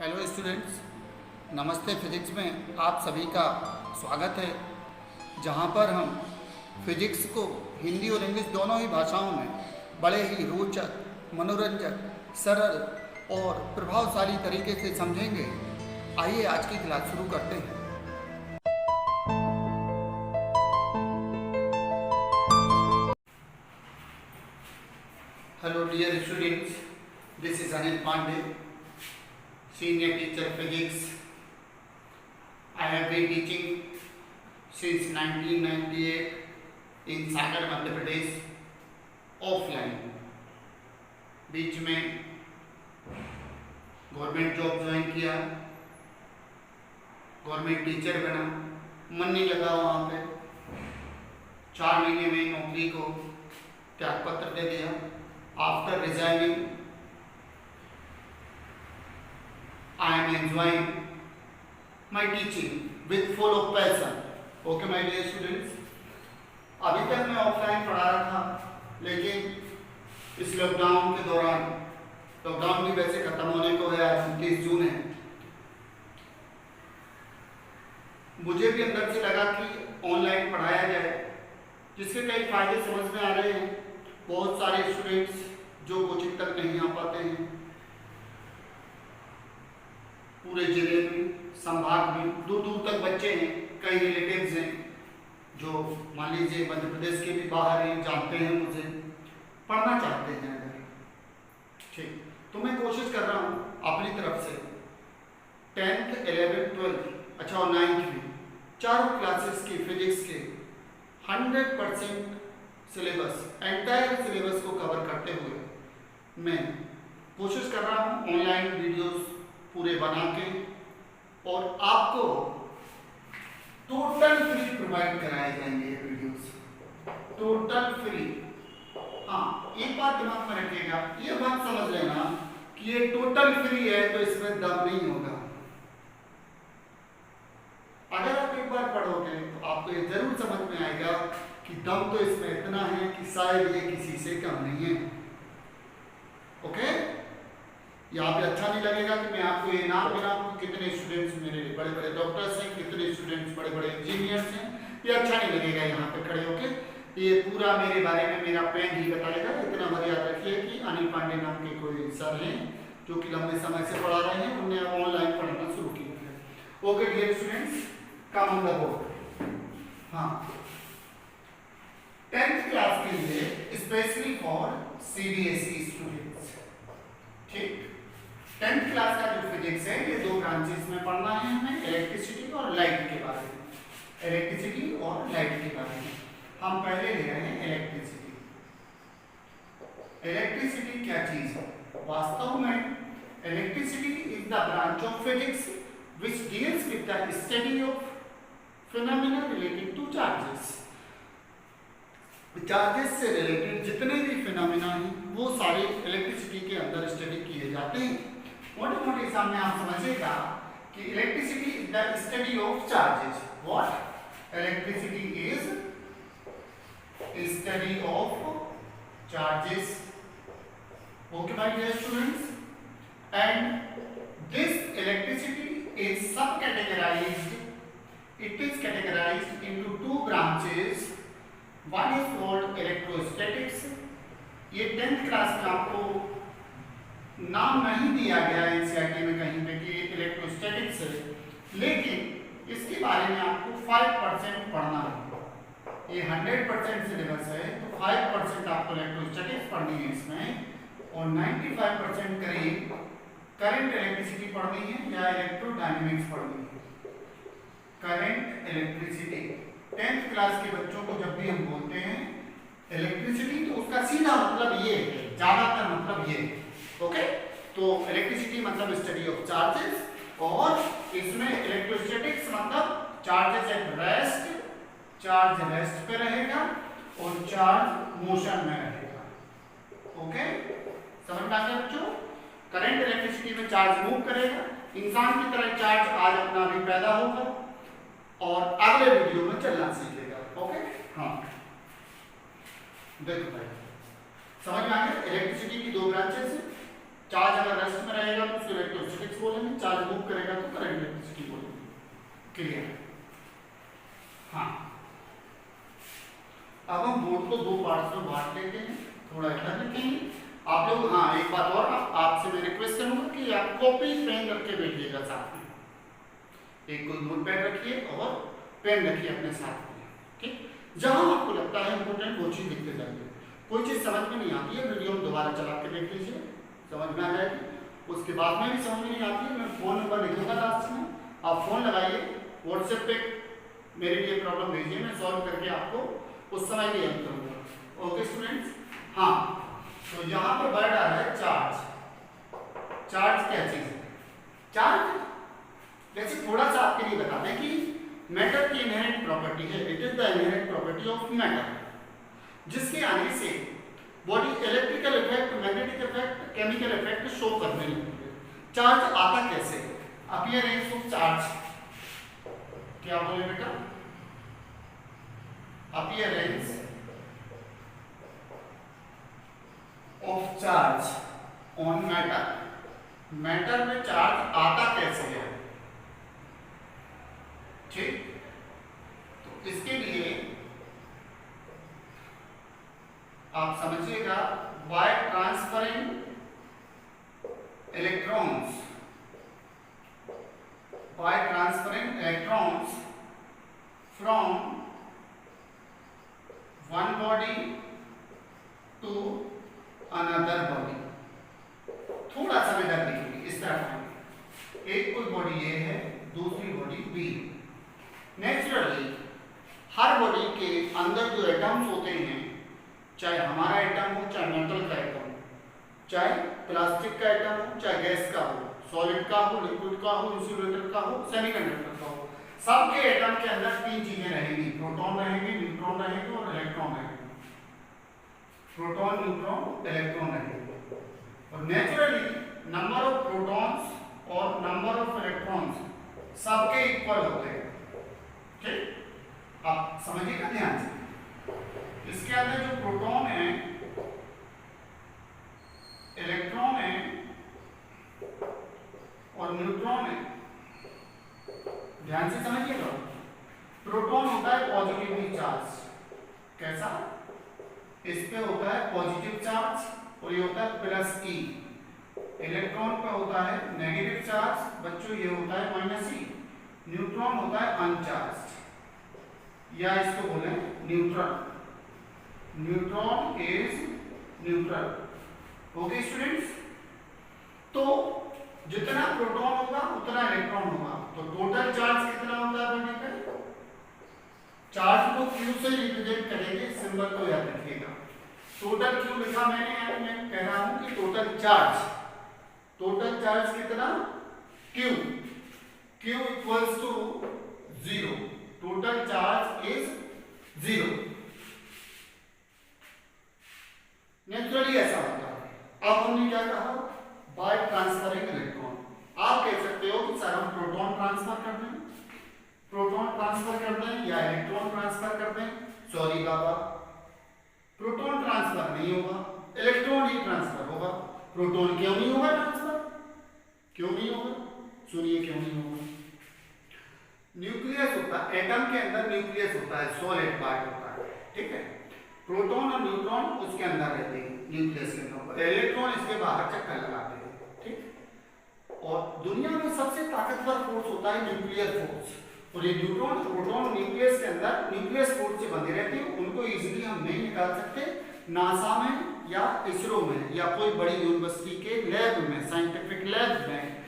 Hello students, नमस्ते। Physics में आप सभी का स्वागत है, जहां पर हम फिजिक्स को हिंदी और इंग्लिश दोनों ही भाषाओं में बड़े ही रोचक, मनोरंजक, सरल और प्रभावशाली तरीके से समझेंगे। आइए आज की क्लास शुरू करते हैं। Hello dear students, this is Anil Pandey, senior teacher physics. I have been teaching since 1998 in Sagar Madhya Pradesh offline. बीच में गवर्नमेंट जॉब ज्वाइन किया, गवर्नमेंट टीचर बना, मन नहीं लगा वहाँ पे। 4 महीने में नौकरी को त्याग पत्र दे दिया। After resigning I am enjoying my teaching with full of passion. Okay, my dear students. अभी तक मैं ऑफलाइन पढ़ा रहा था, लेकिन इस लॉकडाउन के दौरान, लॉकडाउन भी वैसे खत्म होने को है, आज 29 जून है, मुझे भी अंदर से लगा कि ऑनलाइन पढ़ाया जाए, जिसके कई फायदे समझ में आ रहे हैं। बहुत सारे स्टूडेंट्स जो कोचिंग तक नहीं आ पाते हैं, पूरे जिले में, संभाग में दूर दूर तक बच्चे हैं, कई रिलेटिव्स हैं जो मान लीजिए मध्य प्रदेश के भी बाहर हैं, जानते हैं मुझे, पढ़ना चाहते हैं अगर, ठीक, तो मैं कोशिश कर रहा हूँ अपनी तरफ से 10th, 11th, 12th, अच्छा और 9th भी, चारों क्लासेस की फिजिक्स के 100% सिलेबस, एंटायर सिलेबस को कवर करते हुए मैं कोशिश कर रहा हूँ ऑनलाइन वीडियोस पूरे बना के और आपको टोटल फ्री प्रोवाइड कराए जाएंगे। ये वीडियोस टोटल फ्री। हाँ, एक बात दिमाग में रखिएगा, ये बात समझ लेना कि ये टोटल फ्री है तो इसमें दम नहीं होगा। अगर आप एक बार पढ़ोगे तो आपको ये जरूर समझ में आएगा कि दम तो इसमें इतना है कि शायद ये किसी से कम नहीं है। ओके, यहाँ पे अच्छा नहीं लगेगा कि मैं आपको ये नाम गिना कि कितने स्टूडेंट्स मेरे बड़े बड़े डॉक्टर्स हैं, कितने स्टूडेंट्स बड़े बड़े इंजीनियर्स हैं, ये अच्छा नहीं लगेगा यहाँ पे खड़े होके। ये पूरा मेरे बारे में मेरा पेन ही बताएगा। इतना मत याद रखिए कि अनिल पांडे नाम के कोई सर हैं जो कि लंबे समय से पढ़ा रहे हैं, उन्होंने ऑनलाइन पढ़ाना शुरू किया है। Okay dear students, come on the board. हाँ, 10th क्लास के लिए स्पेशली फॉर सीबीएसई स्टूडेंट्स, ठीक। 10th क्लास का जो फिजिक्स है, ये 2 ब्रांचेस में पढ़ना है हमें, इलेक्ट्रिसिटी और लाइट के बारे में। इलेक्ट्रिसिटी और लाइट के बारे में हम पहले ले रहे हैं इलेक्ट्रिसिटी। इलेक्ट्रिसिटी क्या चीज है? वास्तव में electricity is the branch of physics which deals with the study of phenomena related two charges. Charges से रिलेटेड जितने भी फिनोमेना हैं वो सारे इलेक्ट्रिसिटी के अंदर स्टडी किए जाते हैं। मोटे मोटे सामने आप समझिएगा कि electricity is the study of charges. What? Electricity is study of charges. Okay my dear students, and this electricity is sub categorized, it is categorized into 2 branches. One is called electrostatics. ये 10th class में आपको नाम नहीं दिया गया है NCERT में कहीं पे कि इलेक्ट्रोस्टैटिक्स है, लेकिन इसके बारे में आपको 5% पढ़ना है। ये 100% सिलेबस है तो 5% आपको इलेक्ट्रोस्टैटिक्स पढ़नी है इसमें, और 95% करीब करंट इलेक्ट्रिसिटी पढ़नी है या इलेक्ट्रोडायनेमिक्स पढ़नी है। करंट इलेक्ट्रिसिटी 10th क्लास के बच्चों को जब भी हम बोलते हैं इलेक्ट्रिसिटी, तो उसका सीधा मतलब ये है, ज्यादातर मतलब ये है। ओके, तो इलेक्ट्रिसिटी मतलब स्टडी ऑफ चार्जेस, और इसमें इलेक्ट्रोस्टैटिक्स मतलब charges at rest, charge rest पे रहेगा और चार्ज मोशन में रहेगा। ओके, समझ में आ गया बच्चों? करंट इलेक्ट्रिसिटी में चार्ज मूव करेगा, इंसान की तरह चार्ज आज अपना भी पैदा होगा और अगले वीडियो में चलना सीखेगा। ओके, हाँ, देखो भाई, समझ में आ गया? इलेक्ट्रिसिटी की 2 ब्रांचेस हैं, चार्ज अगर रेस्ट में रहेगा तो उसको इलेक्ट्रोस्टैटिक्स बोलेंगे, चार्ज मूव करेगा तो करंट इलेक्ट्रिसिटी बोलेंगे। क्लियर? हाँ, अब हम बोर्ड को दो पार्ट्स में बांट लेते हैं, थोड़ा इधर लिखेंगे आप लोग। हाँ, एक बात और आपसे मैं रिक्वेस्ट करूंगा कि आप कॉपी पेन रख के बैठिएगा साथ में, एक कोई नोटपैड रखिए और पेन रखिए अपने साथ में, ठीक? जहां आपको लगता है इंपोर्टेंट वो चीज लिखते जाइए। कोई चीज समझ में नहीं आती है, वीडियो में दोबारा चला के देख लीजिए, समझ में आ जाएगी। उसके बाद में भी समझ में नहीं आती है, मैं फोन नंबर लिखूंगा लास्ट में, आप फोन लगाइए, व्हाट्सएप पे मेरे लिए प्रॉब्लम भेजिए, मैं सॉल्व करके आपको उस समय भी हेल्प करूंगा। Okay students? हाँ, तो यहाँ पे वर्ड आ रहा है चार्ज। चार्ज क्या चीज है? चार्ज वैसे थोड़ा सा आपके लिए बता दें कि मैटर की इनहेरेंट प्रॉपर्टी है, it is the inherent property of matter, जिसके आने से body electrical effect, magnetic effect, chemical effect show करने लगती है। चार्ज आता कैसे? अपीयरेंस ऑफ चार्ज, क्या बोले बेटा? Appearance of charge on matter. Matter में चार्ज आता कैसे है? ठीक, तो इसके लिए आप समझिएगा, by transferring electrons, by transferring electrons from one body to another body. थोड़ा सा इधर देखिए, इस तरह एक कोई बॉडी ए है, दूसरी बॉडी बी। नेचुरली हर बॉडी के अंदर जो एटम्स होते हैं, चाहे हमारा एटम हो, चाहे मेटल का एटम हो, चाहे प्लास्टिक का एटम हो, चाहे गैस का हो, सॉलिड का हो, लिक्विड का हो, इंसुलेटर का हो, सेमीकंडक्टर का हो, सबके एटम के अंदर तीन चीजें रहेंगी, प्रोटॉन रहेंगे, न्यूट्रॉन रहेंगे और इलेक्ट्रॉन रहेंगे। प्रोटॉन, न्यूट्रॉन, इलेक्ट्रॉन रहेंगे। और नेचुरली नंबर ऑफ प्रोटॉन्स और नंबर ऑफ इलेक्ट्रॉन्स सबके इक्वल होते हैं। ठीक, आप समझिएगा ध्यान से। इसके अंदर जो प्रोटॉन है, इलेक्ट्रॉन है और न्यूट्रॉन है, ध्यान से समझिएगा। प्रोटॉन होता है पॉजिटिवली चार्ज, कैसा? इस पे होता है पॉजिटिव चार्ज और ये होता है प्लस ई। इलेक्ट्रॉन पे होता है नेगेटिव चार्ज, बच्चों ये होता है माइनस ई। न्यूट्रॉन होता है अनचार्ज, या इसको बोले neutral. Neutron is neutral. Okay students, तो जितना प्रोटॉन होगा उतना इलेक्ट्रॉन होगा, तो टोटल चार्ज कितना होता है बॉडी पे? चार्ज को Q से रिप्रेजेंट करेंगे, सिंबल को याद रखिएगा। टोटल Q लिखा मैंने, यानी मैं कह रहा हूं कि टोटल चार्ज कितना? Q। Q equals to 0, total charge is 0। Naturally ऐसा होता है। अब हमने क्या कहा? By transferring electron. आप कह सकते हो कि सर हम प्रोटॉन ट्रांसफर कर दें, प्रोटॉन ट्रांसफर कर दें या इलेक्ट्रॉन ट्रांसफर कर दें। सॉरी बाबा, प्रोटॉन ट्रांसफर नहीं होगा, इलेक्ट्रॉन ही ट्रांसफर होगा। प्रोटॉन क्यों नहीं होगा ट्रांसफर? क्यों नहीं होगा? सुनिए क्यों नहीं होगा। न्यूक्लियस होता है, एटम के अंदर न्यूक्लियस होता है, सॉलिड पार्ट होता है, ठीक है। प्रोटॉन और न्यूट्रॉन उसके अंदर रहते हैं, न्यूक्लियस के अंदर, इलेक्ट्रॉन इसके बाहर चक्कर लगाते हैं, ठीक। और दुनिया में सबसे ताकतवर फोर्स होता है न्यूक्लियर फोर्स, और ये न्यूट्रॉन, प्रोटॉन न्यूक्लियस के अंदर न्यूक्लियस फोर्स से बंधे रहते हैं, उनको इजीली हम नहीं निकाल सकते। नासा में या इसरो में या कोई बड़ी यूनिवर्सिटी के लैब में, साइंटिफिक लैब में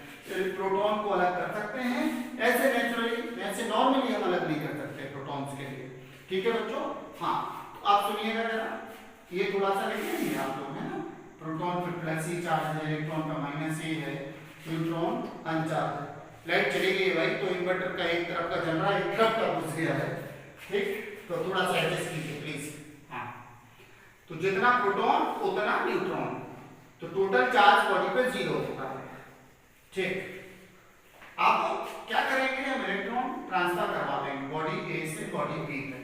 प्रोटॉन को अलग कर सकते हैं, ऐसे नेचुरली, ऐसे नॉर्मली हम अलग नहीं कर सकते प्रोटॉन्स के लिए, ठीक है बच्चों। हाँ, तो आप सुनिएगा जरा, ये थोड़ा सा लिखेंगे आप लोग, है ना। प्रोटॉन पे प्लस ई चार्ज है, इलेक्ट्रॉन पे माइनस ई है, न्यूट्रॉन अनचार्ज है। लाइट चली गई भाई, तो इन्वर्टर का एक तरफ का चल रहा है, एक तरफ का घुस गया है, ठीक। तो थोड़ा सा एडजस्ट कीजिए प्लीज। हाँ, तो जितना प्रोटॉन उतना न्यूट्रॉन, तो टोटल चार्ज बॉडी पे 0 होता है, ठीक। आप क्या करेंगे? हम इलेक्ट्रॉन ट्रांसफर करवा देंगे बॉडी ए से बॉडी बी में।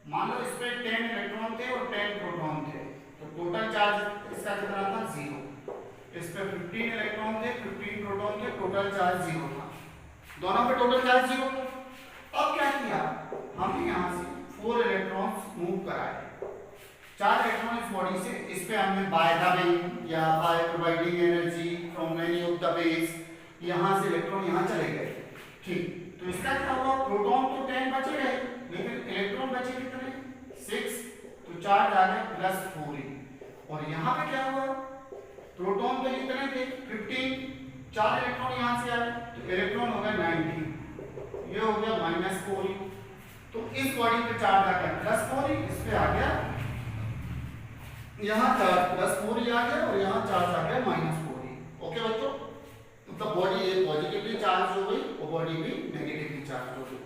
मान लो इस पे 10 इलेक्ट्रॉन थे और 10 प्रोटॉन थे, तो टोटल चार्ज इसका कितना था? 0। इस पे 15 इलेक्ट्रॉन थे, 15 प्रोटॉन थे, टोटल चार्ज 0 था, दोनों पे टोटल चार्ज 0 था। अब क्या किया हमने, यहाँ से 4 इलेक्ट्रॉन्स मूव कराए, 4 इलेक्ट्रॉन इस बॉडी से, इस पे हमने बाय डबिंग या by providing energy from any of the base, यहाँ से इलेक्ट्रॉन यहाँ चले गए, ठीक। तो इसका क्या हुआ, प्रोटॉन तो 10 बचे गए, लेकिन इलेक्ट्रॉन बचे कितने, 6, तो चार्ज आ गया +4 ही। और यहाँ पे क्या हुआ, प्रोटॉन तो कितने थे 15, 4 इलेक्ट्रॉन यहाँ से आए, तो इलेक्ट्रॉन हो गया 19, ये हो गया -4 ही। तो इस बॉडी पे चार्ज आ गया +4 ही, इस पे आ गया, यहाँ चार्ज +4 ही आ गया और यहाँ चार्ज आ गया -4 ही। ओके बच्चों, मतलब बॉडी ये पॉजिटिवली चार्ज हो गई और बॉडी भी नेगेटिवली चार्ज हो गई,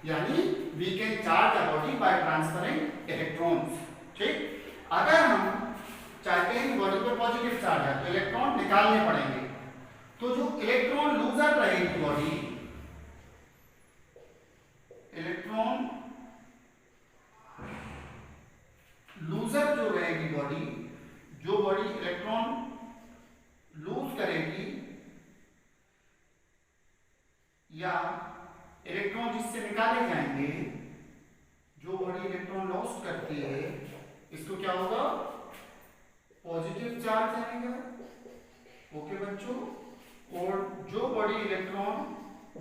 यानी we can charge a body by transferring electrons, ठीक। अगर हम चाहते हैं बॉडी पे पॉजिटिव चार्ज है तो इलेक्ट्रॉन निकालने पड़ेंगे, तो जो इलेक्ट्रॉन लूजर रहेगी बॉडी, इलेक्ट्रॉन लूजर जो रहेगी बॉडी, जो बॉडी इलेक्ट्रॉन लूज करेगी या इलेक्ट्रॉन जिससे निकाले जाएंगे, जो बॉडी इलेक्ट्रॉन लॉस्ट करती है, इसको क्या होगा, पॉजिटिव चार्ज आएगा। ओके बच्चों, और जो बॉडी इलेक्ट्रॉन,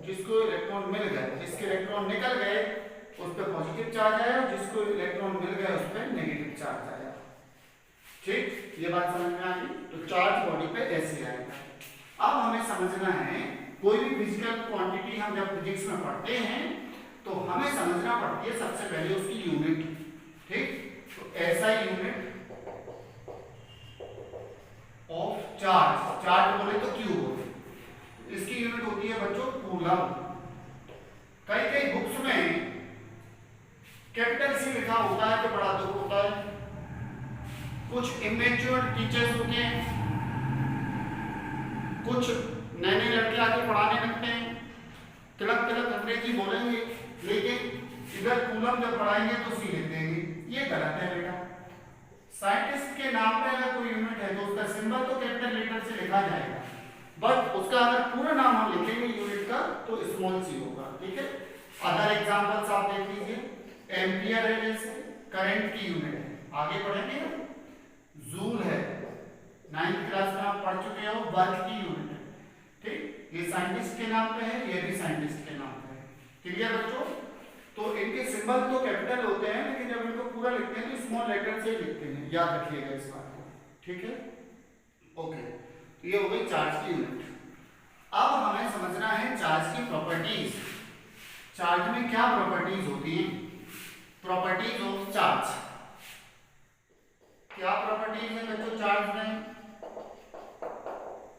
जिसको इलेक्ट्रॉन मिल गए, जिसके इलेक्ट्रॉन निकल गए, उस पर पॉजिटिव चार्ज आया, जिसको इलेक्ट्रॉन मिल गया उस पर नेगेटिव चार्ज आया, ठीक। ये बात समझ में आ गई। तो चार्ज बॉडी पे ऐसे आएगा। अब हमें समझना है, कोई भी फिजिकल क्वांटिटी हम जब फिजिक्स में पढ़ते हैं तो हमें समझना पड़ती है सबसे पहले उसकी यूनिट, ठीक। तो ऐसा यूनिट ऑफ चार्ज, चार्ज बोले तो क्यू बोले, इसकी यूनिट होती है बच्चों कूलम। कई कई बुक्स में कैपिटल सी लिखा होता है तो बड़ा दुख होता है, कुछ इमेच्योर टीचर्स होते हैं, कुछ नए नए लड़के आके पढ़ाने लगते हैं, तिलक तिलक अंग्रेजी बोलेंगे, लेकिन इधर कूलम जब पढ़ाएंगे तो सी लिख देंगे, ये गलत है बेटा। साइंटिस्ट के नाम पे अगर कोई यूनिट है तो उसका सिंबल तो कैपिटल लेटर से लिखा जाएगा, बट उसका अगर पूरा नाम हम लिखेंगे यूनिट का तो स्मॉल सी होगा, ठीक है। अदर एग्जांपल्स आप देख लीजिए, एम्पियर है, जैसे करंट की यूनिट है, आगे पढ़ेंगे ना, जूल है, 9th क्लास में आप पढ़ चुके हो, वर्क की यूनिट है, ठीक। ये साइंटिस्ट के नाम पे है, ये भी साइंटिस्ट के नाम पे है, क्लियर बच्चों। तो इनके सिंबल तो कैपिटल होते हैं, लेकिन जब इनको पूरा लिखते हैं तो स्मॉल लेटर से लिखते हैं, याद रखिएगा इस बात को, ठीक है। ओके, तो ये हो गई चार्ज की यूनिट। अब हमें समझना है चार्ज की प्रॉपर्टीज। चार्ज में क्या प्रॉपर्टीज होती हैं, प्रॉपर्टीज ऑफ चार्ज। क्या प्रॉपर्टीज है बच्चों चार्ज में,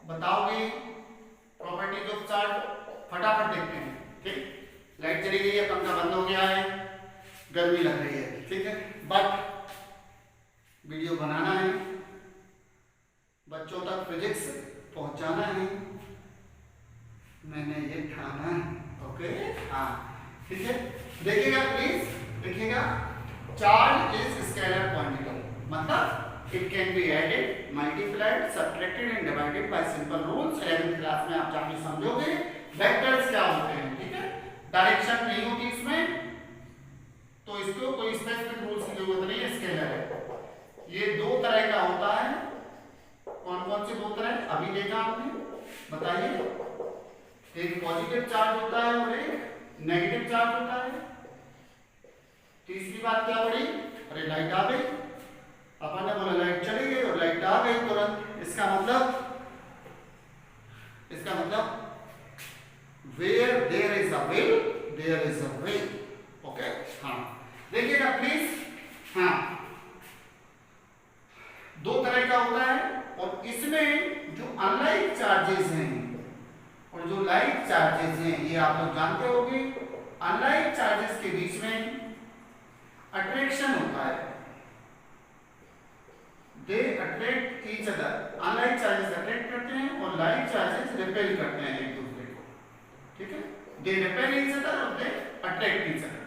बताओगे प्रॉपर्टीज ऑफ चार्ज, फटाफट देखते हैं, ठीक। लाइट चली गई है, पंखा बंद हो गया है, गर्मी लग रही है, ठीक है, बट वीडियो बनाना है, बच्चों तक फिजिक्स पहुंचाना है, मैंने ये ठाना है, ओके, हाँ, ठीक है। देखिएगा प्लीज, देखिएगा, चार्ज इज स्केलर क्वांटिटी, मतलब it can be added, multiplied, subtracted and divided by simple rules. 11th class में आप जाके समझोगे वेक्टर्स क्या होते हैं, ठीक है। डायरेक्शन नहीं होती इसमें, तो इसको कोई स्पेसिफिक रूल्स की जरूरत नहीं है, स्केलर है। ये दो तरह का होता है, कौन कौन से दो तरह अभी देखा आपने, बताइए। एक पॉजिटिव चार्ज होता है और एक नेगेटिव चार्ज होता है। तीसरी बात क्या बड़ी, अरे लाइट आ गई, अपन ने बोला लाइट चली गई और लाइट आ गई तुरंत, इसका मतलब where there is a will there is a way, okay, हाँ, देखिएगा प्लीज, हाँ, दो तरह का होता है, और इसमें जो अनलाइक चार्जेस हैं और जो लाइक चार्जेस हैं, ये आप लोग जानते होंगे। अनलाइक चार्जेस के बीच में अट्रैक्शन होता है, they attract each other, unlike charges attract करते हैं और लाइक चार्जेस रिपेल करते हैं एक दूसरे को, ठीक है। दे रिपेल ईच अदर और they attract each other,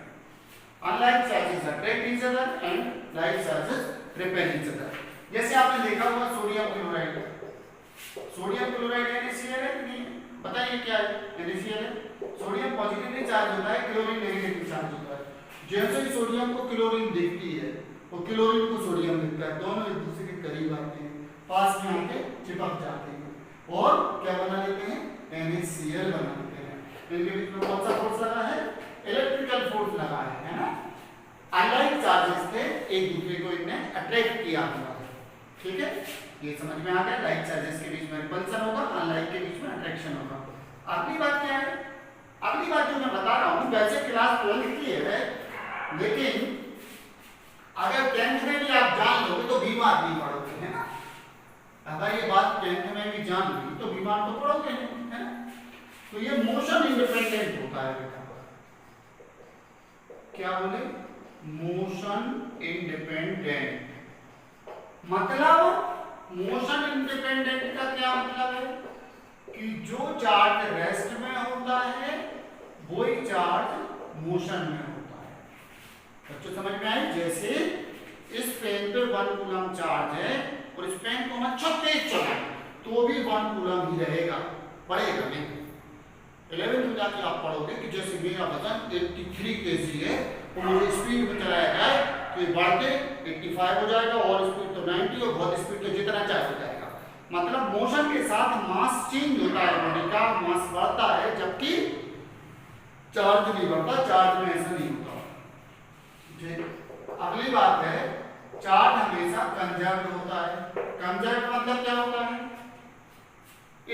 unlike charges attract each other and like charges repel each other. जैसे आपने देखा होगा sodium chloride, sodium chloride NaCl है कि नहीं? बताइए क्या है? NaCl है। सोडियम पॉजिटिवली चार्ज होता है, क्लोरीन नेगेटिवली चार्ज होता है। जैसे ही सोडियम को क्लोरीन दिखती है और क्लोरीन को सोडियम दिखता है, दोनों एक दूसरे के करीब आते हैं, पास में आके चिपक जाते हैं और क्या बना लेते हैं? NaCl बना लेते हैं। इनके बीच में कौन सा फोर्स लगा है? इलेक्ट्रिकल फोर्स लगा है ना? अनलाइक चार्जेस थे, एक दूसरे को इनने अट्रैक्ट किया हुआ है। ठीक है, ये समझ में आ गया। लाइक चार्जेस के बीच में रिपल्सन होगा, अनलाइक के बीच में अट्रैक्शन होगा। अगली बात क्या है? अगली बात जो मैं बता रहा हूं, वैसे क्लास 12 की है, लेकिन अगर 10th में भी आप जान लोगे तो बीमार नहीं पड़ोगे, है ना? अगर ये बात 10th में भी जान ली तो बीमार तो पड़ोगे नहीं, है ना? तो ये मोशन इंडिपेंडेंट होता है बेटा। क्या बोले? Motion independent. मतलब मोशन इंडिपेंडेंट का क्या मतलब है कि जो चार्ज रेस्ट में होता है वही चार्ज मोशन में होता है। बच्चों समझ में आए? जैसे इस पेन पे 1 कूलम चार्ज है और इस पेन को मैं तेज चलाऊं तो भी 1 कूलम ही रहेगा, बढ़ेगा नहीं। 11th में जाके आप पढ़ोगे कि जैसे मेरा वजन 83 kg है और मुझे स्पीड में चलाया जाए तो ये बढ़ के 85 हो जाएगा और स्पीड तो 90 और बहुत स्पीड तो जितना चाहे हो जाएगा। मतलब मोशन के साथ मास चेंज होता है, बॉडी का मास बढ़ता है, जबकि चार्ज नहीं बढ़ता। चार्ज में ऐसा नहीं होता। अगली बात है, चार्ज हमेशा कंजर्व्ड होता है। कंजर्व्ड मतलब क्या होता है?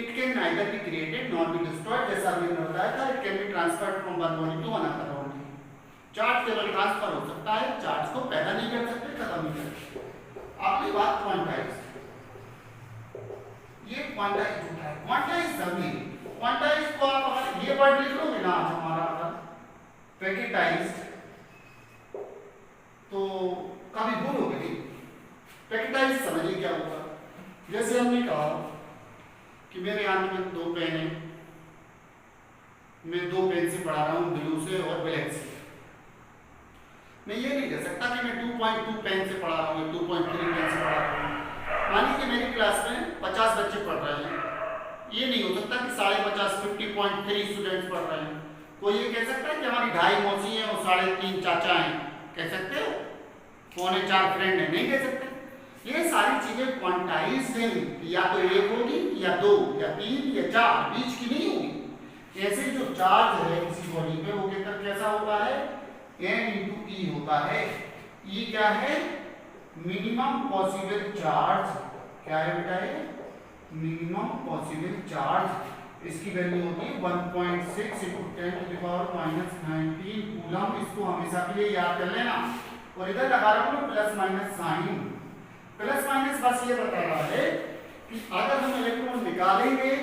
It can neither be created nor be destroyed, जैसा हमने बताया था। It can be transferred from one body to another body। Charge केवल ट्रांसफर हो सकता है, चार्ज को पैदा नहीं कर सकते, खत्म नहीं कर सकते। अगली बात क्वांटाइज। ये क्वांटाइज होता है। क्वांटाइज जमीन, क्वांटाइज को आप अगर ये वर्ड लिख लोगे ना आज हमारा पैकेटाइज, तो कभी भूलोगे नहीं। पैकेटाइज समझिए क्या होगा। जैसे हमने कहा कि मेरे हाथ में 2 पेन है, मैं 2 पेन से पढ़ा रहा हूँ, ब्लू से और ब्लैक से। मैं ये नहीं कह सकता कि मैं 2.2 पेन से पढ़ा रहा हूँ, 2.3 पेन से पढ़ा रहा हूँ। मान लीजिए मेरी क्लास में 50 बच्चे पढ़ रहे हैं, ये नहीं हो सकता कि 50.5 50.3 स्टूडेंट्स पढ़ रहे हैं। कोई ये कह सकता है कि हमारी 2.5 मौसी है और 3.5 चाचा हैं? कह सकते हो? 4.25 फ्रेंड है? नहीं कह सकते। ये सारी चीजें क्वांटाइज्ड हैं, या तो 1 होगी या 2 या 3 या 4, बीच की नहीं होगी। ऐसे जो चार्ज है किसी बॉडी पे वो कैसा होता है? N/E होता है। E क्या है? Minimum possible charge. क्या है बेटा? ये मिनिमम पॉसिबल चार्ज। इसकी वैल्यू होती है 1.6 × 10⁻⁻19 कूलम। इसको हमेशा के लिए याद कर लेना। और इधर लगा रहा हूं plus minus sign. Plus minus बस ये बता रहा है कि अगर हम इलेक्ट्रॉन निकालेंगे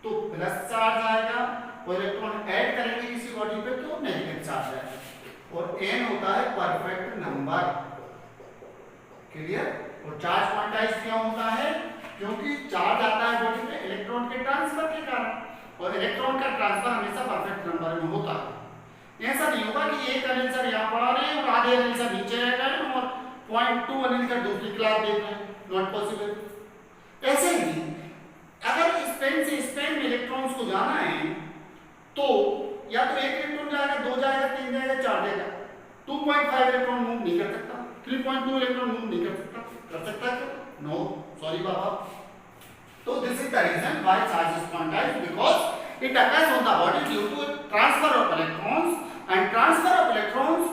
तो प्लस चार्ज आएगा और इलेक्ट्रॉन ऐड करेंगे किसी बॉडी पे तो नेगेटिव चार्ज आएगा। और n होता है परफेक्ट नंबर। क्लियर? और चार्ज क्वांटाइज क्यों होता है? क्योंकि चार्ज आता है बॉडी पे इलेक्ट्रॉन के ट्रांसफर के कारण, और इलेक्ट्रॉन का ट्रांसफर हमेशा परफेक्ट नंबर में होता है। ऐसा नहीं होगा कि एक अनिल सर यहाँ पढ़ा रहे हैं और आधे अनिल सर नीचे रह गए और 0.2 अनिल सर दूसरी क्लास देख रहे हैं। Not possible. ऐसे ही अगर इस पेन से इस पेन में इलेक्ट्रॉन्स को जाना है तो या तो 1 इलेक्ट्रॉन जाएगा, 2 जाएगा, 3 जाएगा, 4 जाएगा। 2.5 इलेक्ट्रॉन मूव नहीं कर सकता, 3.2 इलेक्ट्रॉन मूव नहीं कर सकता। कर सकता है? नो, सॉरी बाबा। तो this is the reason why charge is quantized, because it occurs on the body due to transfer of electrons, and transfer of electrons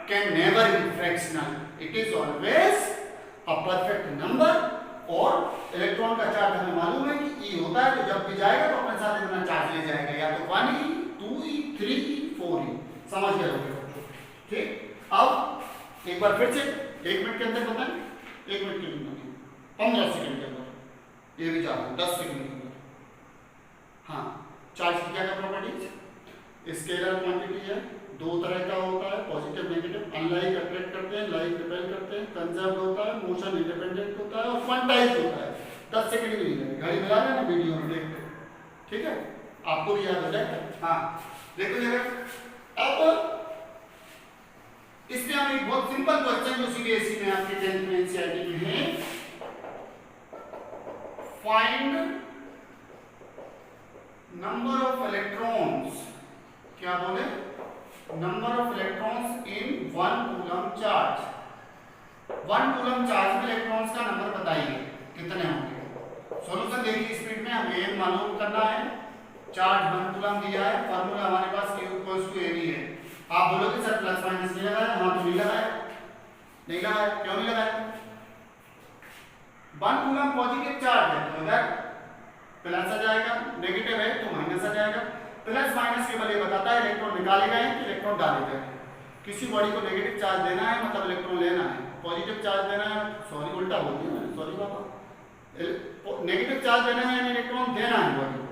can never be fractional. It is always a perfect number। और electron का charge हमें मालूम है कि E होता है, तो जब भी जाएगा तो अपने साथ इतना चार्ज ले जाएगा, या तो 1E 2E 3E 4E। समझ गए होंगे बच्चों? ठीक। अब एक बार फिर से 1 मिनट के अंदर बताएं। 1 मिनट के अंदर 15 सेकंड के अंदर, ये भी चाहूँ 10 सेकंड के अंदर। हाँ, चार्ज की क्या प्रॉपर्टीज? स्केलर क्वांटिटी है, 2 तरह का होता है, पॉजिटिव नेगेटिव। अनलाइक अट्रैक्ट करते हैं, लाइक रिपेल करते हैं। कंजर्व्ड होता है, मोशन इंडिपेंडेंट होता है और क्वांटाइज्ड होता है। 10 सेकंड भी नहीं लगे, घड़ी मिला लेना, वीडियो में देखते हैं। ठीक है, आपको भी याद हो जाएगा। हाँ देखो जरा, अब इसमें हम एक बहुत सिंपल क्वेश्चन जो सीबीएसई में आपके 10th में एनसीईआरटी में है, फाइंड नंबर ऑफ इलेक्ट्रॉन्स, क्या बोले, number of electrons in 1 coulomb charge. 1 coulomb charge में इलेक्ट्रॉन्स का नंबर बताइए कितने होंगे। सॉल्यूशन देखिए स्पीड में, हमें ये मालूम करना है। चार्ज 1 कूलम दिया है, फार्मूला हमारे पास Q = AB है। आप बोलोगे सर प्लस माइनस नहीं लगाया, हाँ तो नहीं लगाया, नहीं लगाया, क्यों नहीं लगाया? 1 कूलम पॉजिटिव चार्ज है तो इधर प्लस आ जाएगा, नेगेटिव है तो माइनस आ जाएगा। प्लस माइनस केवल ये बताता है इलेक्ट्रॉन निकाले गए कि इलेक्ट्रॉन डाले गए। किसी बॉडी को नेगेटिव चार्ज देना है मतलब इलेक्ट्रॉन लेना है, पॉजिटिव चार्ज देना है, सॉरी उल्टा बोल दिया मैंने, सॉरी बाबा, नेगेटिव चार्ज देना है यानी इलेक्ट्रॉन देना है बॉडी को,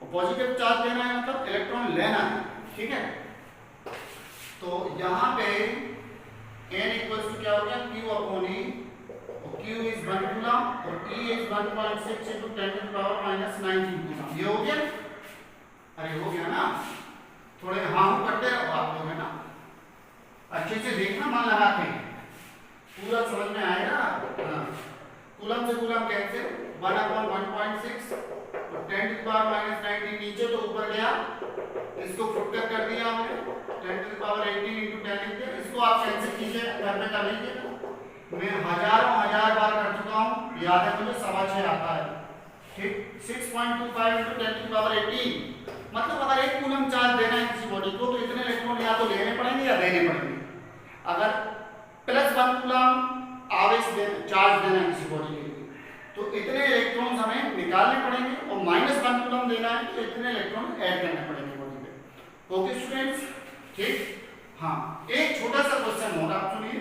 और पॉजिटिव चार्ज देना है मतलब इलेक्ट्रॉन लेना है, ठीक है। तो यहाँ पे n इक्वल्स टू क्या हो गया, Q/E, Q is 1 कूलम और E is 1.6 into 10 to the power minus 19 coulomb. ये हो गया, अरे हो गया ना, थोड़े हाँ करते रहो आप लोग, है ना, अच्छे से देखना, मन लगा के पूरा समझ में आएगा। हाँ, कूलम से कूलम कैंसिल, 1/1.6 और 10 to the power minus 19 नीचे तो ऊपर गया, इसको फुटकर कर दिया हमने, 10 to the power 18 into 10 लिख दिया। इसको आप कैंसिल कीजिए, घर में कर लीजिए, मैं हजार बार कर चुका हूँ, याद है मुझे, 6.25 आता है, ठीक। 6.25 into 10 to the power 18, मतलब अगर 1 कूलम चार्ज देना है किसी बॉडी को तो इतने इलेक्ट्रॉन या तो लेने पड़ेंगे या देने पड़ेंगे। अगर प्लस 1 कूलम आवेश चार्ज देना है किसी बॉडी के लिए तो इतने इलेक्ट्रॉन हमें निकालने पड़ेंगे, और माइनस 1 कूलम देना है तो इतने इलेक्ट्रॉन ऐड करने पड़ेंगे बॉडी पे। ओके स्टूडेंट्स, ठीक। हाँ, एक छोटा सा क्वेश्चन होगा, आप सुनिए।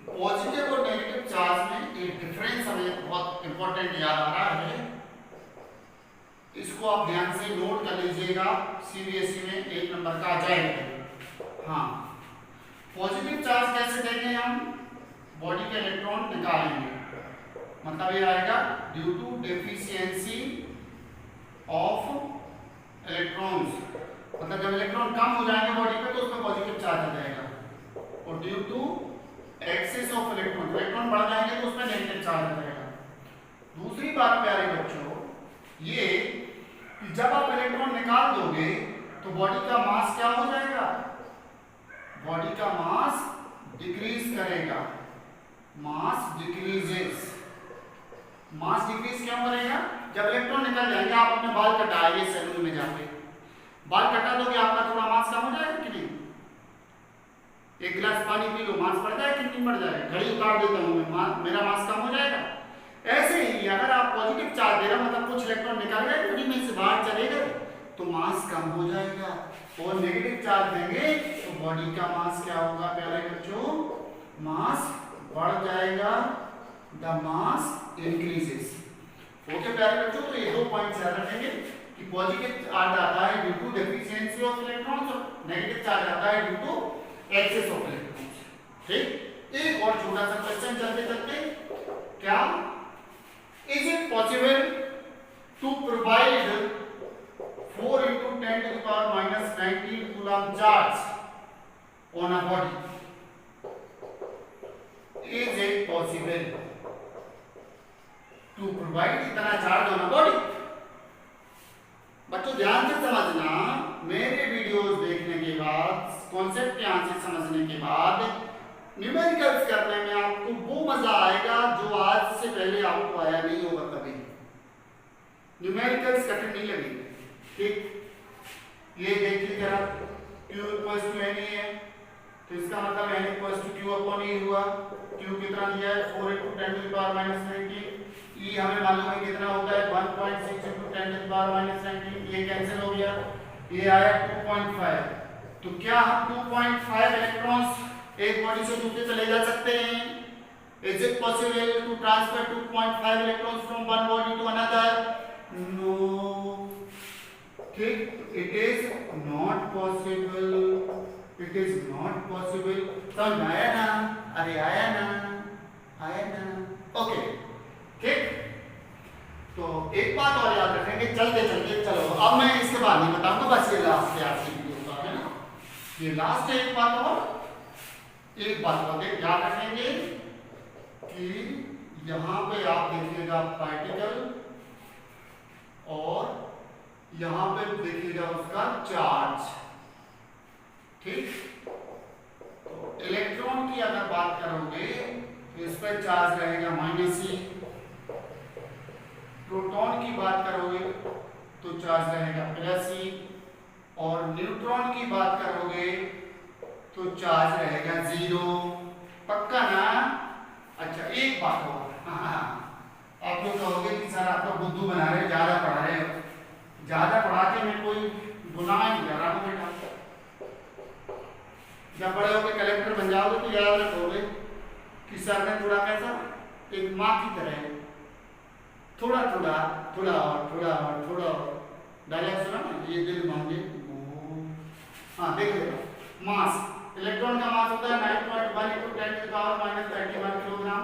पॉजिटिव और नेगेटिव चार्ज में एक डिफरेंस हमें बहुत इंपॉर्टेंट याद आ रहा है, इसको आप ध्यान से नोट कर लीजिएगा, सीबीएसई में 1 नंबर का आ जाएगा। हाँ, पॉजिटिव चार्ज कैसे देंगे हम, बॉडी के इलेक्ट्रॉन निकालेंगे, मतलब ये आएगा due to deficiency of electrons, मतलब जब इलेक्ट्रॉन कम हो जाएंगे बॉडी पे तो उसमें पॉजिटिव चार्ज आ जाएगा, और due to excess of electron बढ़ जाएंगे तो उसमें नेगेटिव चार्ज आ जाएगा। दूसरी बात प्यारे बच्चों, ये कि जब आप इलेक्ट्रॉन निकाल दोगे तो बॉडी का मास क्या हो जाएगा, बॉडी का मास डिक्रीज करेगा, मास डिक्रीजेस। मास डिक्रीज क्यों करेगा, जब इलेक्ट्रॉन निकल जाएंगे, आप अपने बाल कटाएंगे सैलून में जाके, बाल कटा दोगे आपका थोड़ा मास कम हो जाएगा कि नहीं, एक गिलास पानी पी लो, मास बढ़ जाए कि नहीं बढ़ जाए, घड़ी उतार देता हूं मैं, मेरा मास कम हो जाएगा। ऐसे ही अगर आप पॉजिटिव चार्ज दे रहे हो मतलब कुछ इलेक्ट्रॉन निकल गए बॉडी में से बाहर चले गए तो मास कम हो जाएगा, और नेगेटिव चार्ज देंगे तो बॉडी का मास क्या होगा प्यारे बच्चों, मास बढ़ जाएगा, द मास इंक्रीजेस। ओके प्यारे बच्चों, तो ये 2 पॉइंट्स याद रखेंगे कि पॉजिटिव चार्ज आता है due to deficiency of electrons और नेगेटिव चार्ज आता है due to excess of electrons, ठीक। एक और छोटा सा क्वेश्चन चलते चलते, क्या is it possible to provide 4 into 10 to the power minus 19 coulomb charge on a body? Is it possible to provide इतना चार्ज on a body? बच्चों ध्यान से समझना, मेरे वीडियोस देखने के बाद, कॉन्सेप्ट ध्यान से समझने के बाद न्यूमेरिकल्स करने में आपको वो मजा आएगा जो आज से पहले आपको आया नहीं होगा कभी। न्यूमेरिकल्स कठिन नहीं लगेंगे, ठीक। ये देखिए जरा, Q = NE है तो इसका मतलब N = Q/E हुआ। Q कितना दिया है, 4 into 10 to the power minus 19। E हमें मालूम है कितना होता है, 1.6 into 10 to the power minus 19। ये कैंसिल हो गया, ये आया 2.5। तो क्या हम 2.5 इलेक्ट्रॉन्स एक बॉडी से दूसरे चले जा सकते हैं? Is it possible to transfer 2.5 electrons from one body to another? No. ठीक, it is not possible. It is not possible. समझ में आया ना? अरे आया ना? आया ना? ओके, ठीक। तो एक बात और याद रखेंगे चलते चलते, चलो अब मैं इसके बाद नहीं बताऊंगा, बस ये लास्ट है आज की वीडियो का, है ना, ये लास्ट है। एक बात और याद रखेंगे कि यहाँ पे आप देखिएगा पार्टिकल और यहाँ पे देखिएगा उसका चार्ज। ठीक, तो इलेक्ट्रॉन की अगर बात करोगे तो इस पर चार्ज रहेगा -e। प्रोटॉन की बात करोगे तो चार्ज रहेगा +e, और न्यूट्रॉन की बात करोगे तो चार्ज रहेगा 0। पक्का ना? अच्छा, एक बात और, आप लोग कहोगे कि सर आप लोग बुद्धू बना रहे हो, ज्यादा पढ़ा रहे हो। ज्यादा पढ़ा के मैं कोई गुनाह नहीं कर रहा हूं बेटा। जब बड़े होकर कलेक्टर बन जाओगे तो याद रखोगे कि सर ने थोड़ा कैसा, एक माँ की तरह थोड़ा थोड़ा थोड़ा और थोड़ा और थोड़ा और। डायलॉग सुना ना, ये दिल मांगे। हाँ देख लेना, मास, इलेक्ट्रॉन का मास होता है 9.1 × 10⁻³ किलोग्राम।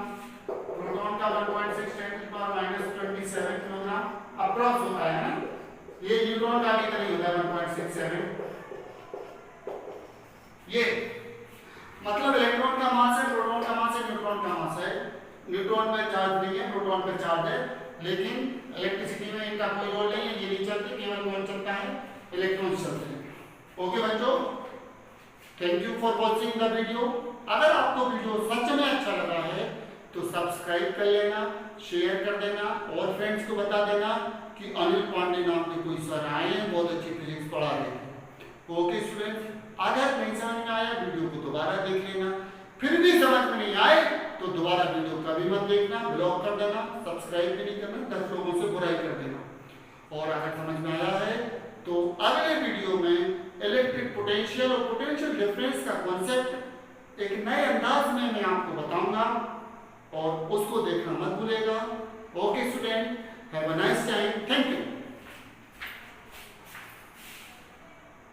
प्रोटॉन का 1.6 10⁻27 किलोग्राम अप्रॉक्स होता है ना। ये न्यूट्रॉन का भी नहीं होता है 1.67। ये मतलब इलेक्ट्रॉन का मास है, प्रोटॉन का मास है, न्यूट्रॉन का मास है। न्यूट्रॉन में चार्ज नहीं है, प्रोटॉन पे चार्ज है, लेकिन इलेक्ट्रिसिटी में इनका कोई रोल नहीं है। ये नहीं चलती, केवल कौन चलता है? इलेक्ट्रॉन चलते हैं। ओके बच्चों, thank you for watching the video. अगर आपको वीडियो सच में अच्छा लगा है तो सब्सक्राइब कर लेना, शेयर कर देना और फ्रेंड्स को बता देना कि अनिल पांडे नाम के कोई सर आए हैं, बहुत अच्छी फिजिक्स पढ़ा रहे हैं। ओके स्टूडेंट्स, अगर नहीं समझ में आया वीडियो को दोबारा देख लेना, फिर भी समझ में नहीं आए तो दोबारा वीडियो कभी मत देखना, ब्लॉक कर देना, सब्सक्राइब भी नहीं करना, 10 लोगों से बुराई कर देना। और अगर समझ में आया है तो अगले वीडियो में इलेक्ट्रिक पोटेंशियल और पोटेंशियल डिफरेंस का कॉन्सेप्ट एक नए अंदाज में मैं आपको बताऊंगा, और उसको देखना मत भूलेगा। Okay student, have a nice time, thank you.